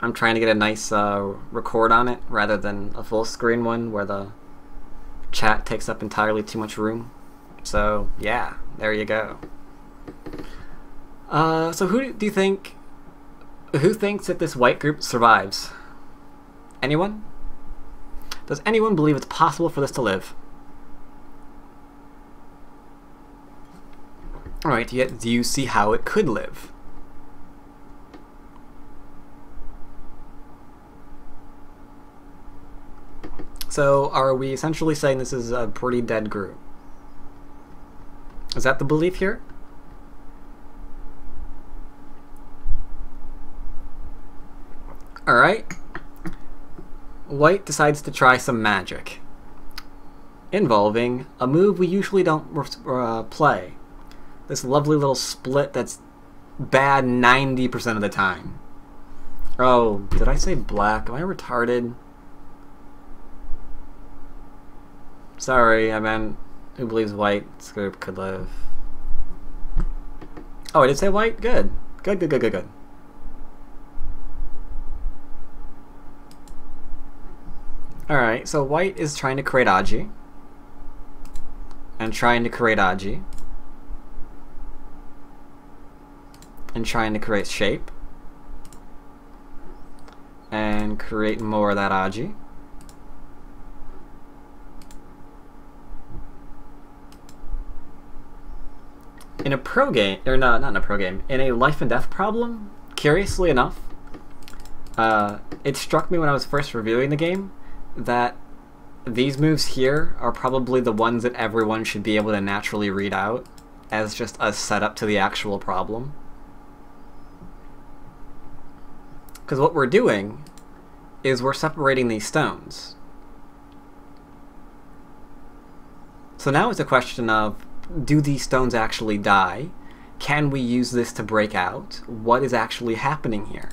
I'm trying to get a nice record on it rather than a full screen one where the chat takes up entirely too much room. So yeah, there you go. So who do you think... Who thinks that this white group survives? Anyone? Does anyone believe it's possible for this to live? Alright, yet do you see how it could live? So are we essentially saying this is a pretty dead group? Is that the belief here? Alright. White decides to try some magic, involving a move we usually don't play. This lovely little split that's bad 90% of the time. Oh, did I say black? Am I retarded? Sorry, I meant who believes white's group could live. Oh, I did say white? Good. Good, good, good, good, good. Alright, so white is trying to create Aji. And trying to create Aji. And trying to create shape. And create more of that Aji. In a pro game, or not in a pro game, in a life and death problem, curiously enough, it struck me when I was first reviewing the game that these moves here are probably the ones that everyone should be able to naturally read out as just a setup to the actual problem. Because what we're doing is we're separating these stones. So now it's a question of, do these stones actually die? Can we use this to break out? What is actually happening here?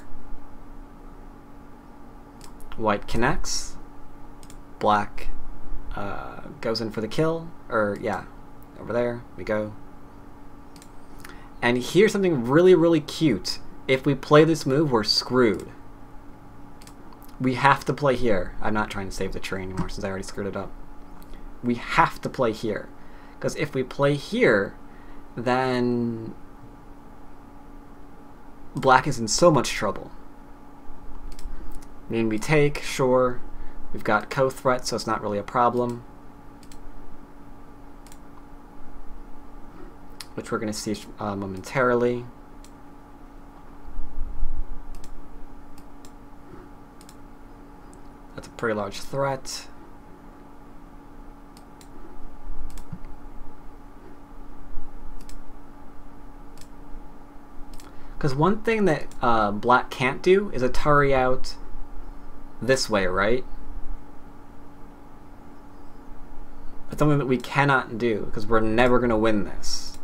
White connects. Black goes in for the kill. Or, yeah, over there we go. And here's something really, really cute. If we play this move, we're screwed. We have to play here. I'm not trying to save the tree anymore since I already screwed it up. We have to play here. Because if we play here, then black is in so much trouble. I mean, we take, sure. We've got co-threat, so it's not really a problem. Which we're going to see momentarily. That's a pretty large threat. Because one thing that black can't do is Atari out this way, right? It's something that we cannot do because we're never going to win this.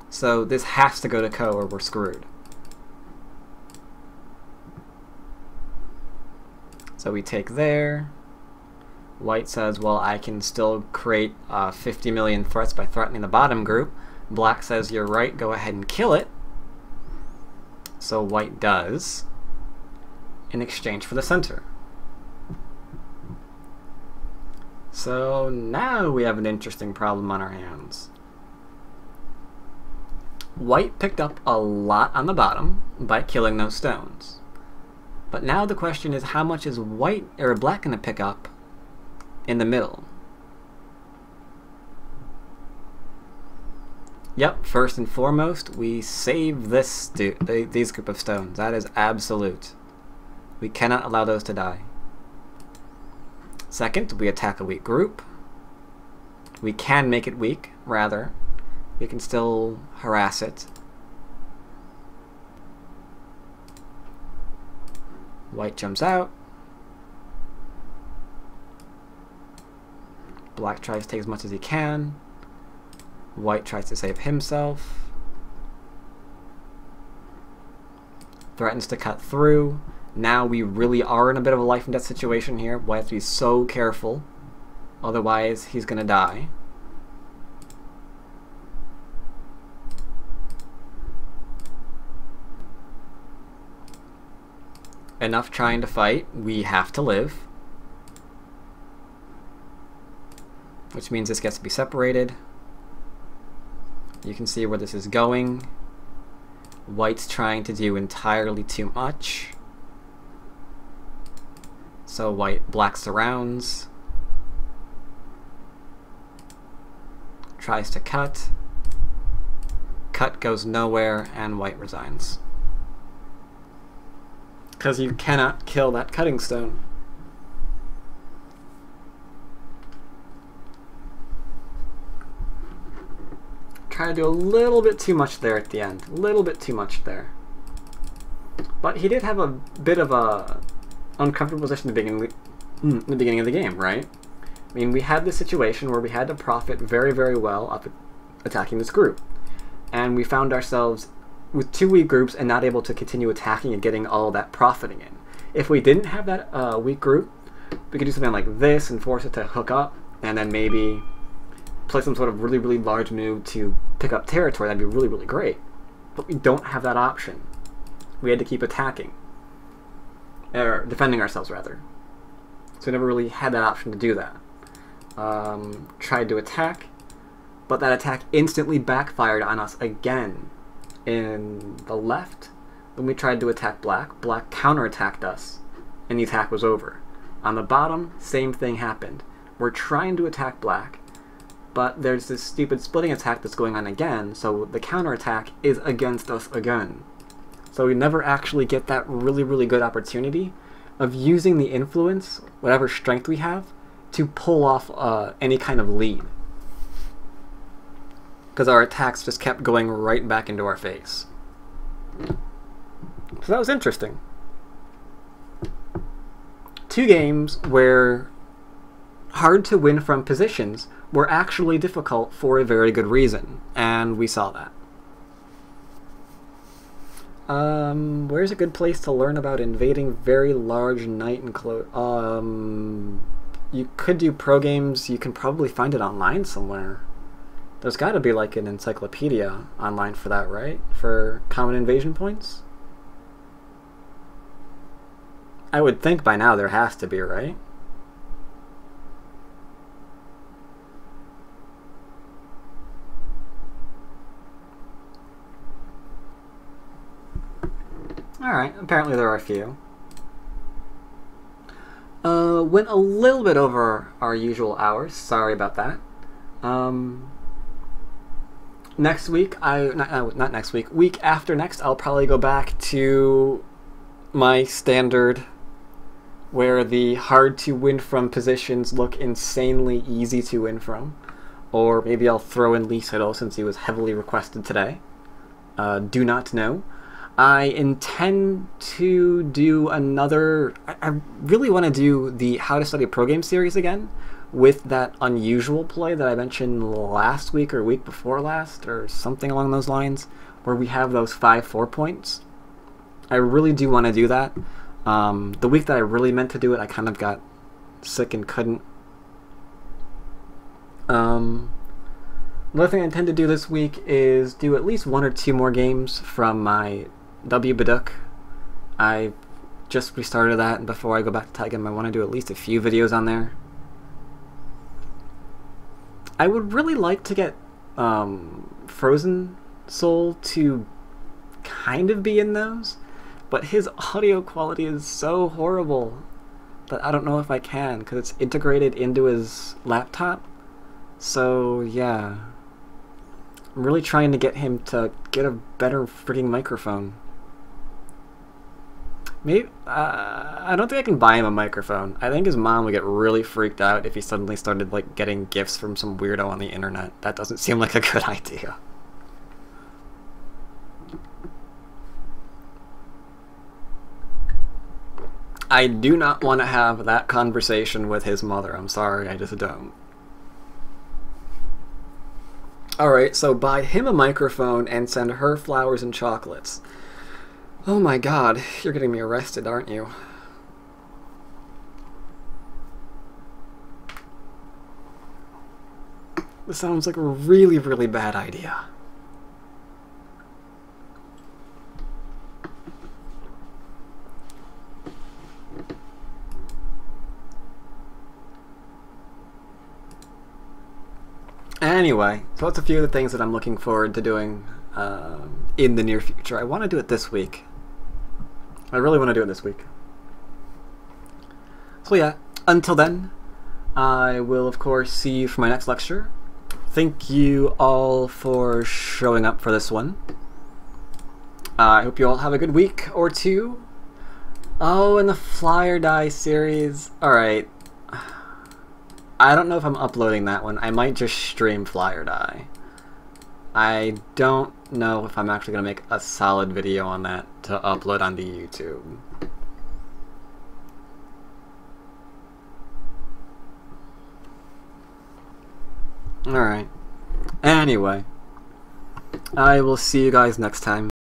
So this has to go to Ko or we're screwed. So we take there. White says, well, I can still create 50 million threats by threatening the bottom group. Black says, you're right, go ahead and kill it. So white does, in exchange for the center. So now we have an interesting problem on our hands. White picked up a lot on the bottom by killing those stones. But now the question is, how much is white or black going to pick up in the middle? Yep, first and foremost, we save these group of stones. That is absolute. We cannot allow those to die. Second, we attack a weak group. We can make it weak, rather. We can still harass it. White jumps out. Black tries to take as much as he can. White tries to save himself. Threatens to cut through. Now we really are in a bit of a life and death situation here. White has to be so careful. Otherwise, he's going to die. Enough trying to fight. We have to live. Which means this gets to be separated. You can see where this is going. White's trying to do entirely too much. So black surrounds. Tries to cut. Cut goes nowhere, and white resigns. Because you cannot kill that cutting stone. Try to do a little bit too much there at the end. A little bit too much there. But he did have a bit of a uncomfortable position at the beginning of the game, right? I mean, we had this situation where we had to profit very, very well off attacking this group. And we found ourselves with 2 weak groups and not able to continue attacking and getting all that profiting in. If we didn't have that weak group, we could do something like this and force it to hook up, and then maybe play some sort of really, really large move to pick up territory. That'd be really, really great. But we don't have that option. We had to keep attacking. Or defending ourselves, rather. So we never really had that option to do that. Tried to attack, but that attack instantly backfired on us again. In the left, when we tried to attack black, black counterattacked us, and the attack was over. On the bottom, same thing happened. We're trying to attack black, but there's this stupid splitting attack that's going on again, so the counterattack is against us again. So we never actually get that really, really good opportunity of using the influence, whatever strength we have, to pull off any kind of lead. Because our attacks just kept going right back into our face. So that was interesting. 2 games where hard to win from positions were actually difficult for a very good reason, and we saw that. Where's a good place to learn about invading very large knight enclosure? You could do pro games. You can probably find it online somewhere. There's got to be like an encyclopedia online for that, right? For common invasion points? I would think by now there has to be, right? Alright, apparently there are a few. Went a little bit over our usual hours. Sorry about that. Next week, not next week, week after next, I'll probably go back to my standard where the hard to win from positions look insanely easy to win from. Or maybe I'll throw in Lee Sedol since he was heavily requested today. Do not know. I intend to do another... I really want to do the How to Study Pro Game series again with that unusual play that I mentioned last week or week before last or something along those lines, where we have those 5 4-points. I really do want to do that. The week that I really meant to do it, I kind of got sick and couldn't. Another thing I intend to do this week is do at least 1 or 2 more games from my WBDUK. I just restarted that, and before I go back to Taigam, I want to do at least a few videos on there. I would really like to get Frozen Soul to kind of be in those, but his audio quality is so horrible that I don't know if I can, because it's integrated into his laptop. So yeah, I'm really trying to get him to get a better freaking microphone. Maybe I don't think I can buy him a microphone. I think his mom would get really freaked out if he suddenly started like getting gifts from some weirdo on the internet. That doesn't seem like a good idea. I do not want to have that conversation with his mother. I'm sorry, I just don't. Alright, so buy him a microphone and send her flowers and chocolates. Oh my god, you're getting me arrested, aren't you? This sounds like a really, really bad idea. Anyway, so that's a few of the things that I'm looking forward to doing in the near future. I want to do it this week. I really want to do it this week. So yeah, until then, I will of course see you for my next lecture. Thank you all for showing up for this one. I hope you all have a good week or two. Oh, and the Fly or Die series. Alright. I don't know if I'm uploading that one. I might just stream Fly or Die. I don't know if I'm actually going to make a solid video on that to upload onto YouTube. Alright. Anyway, I will see you guys next time.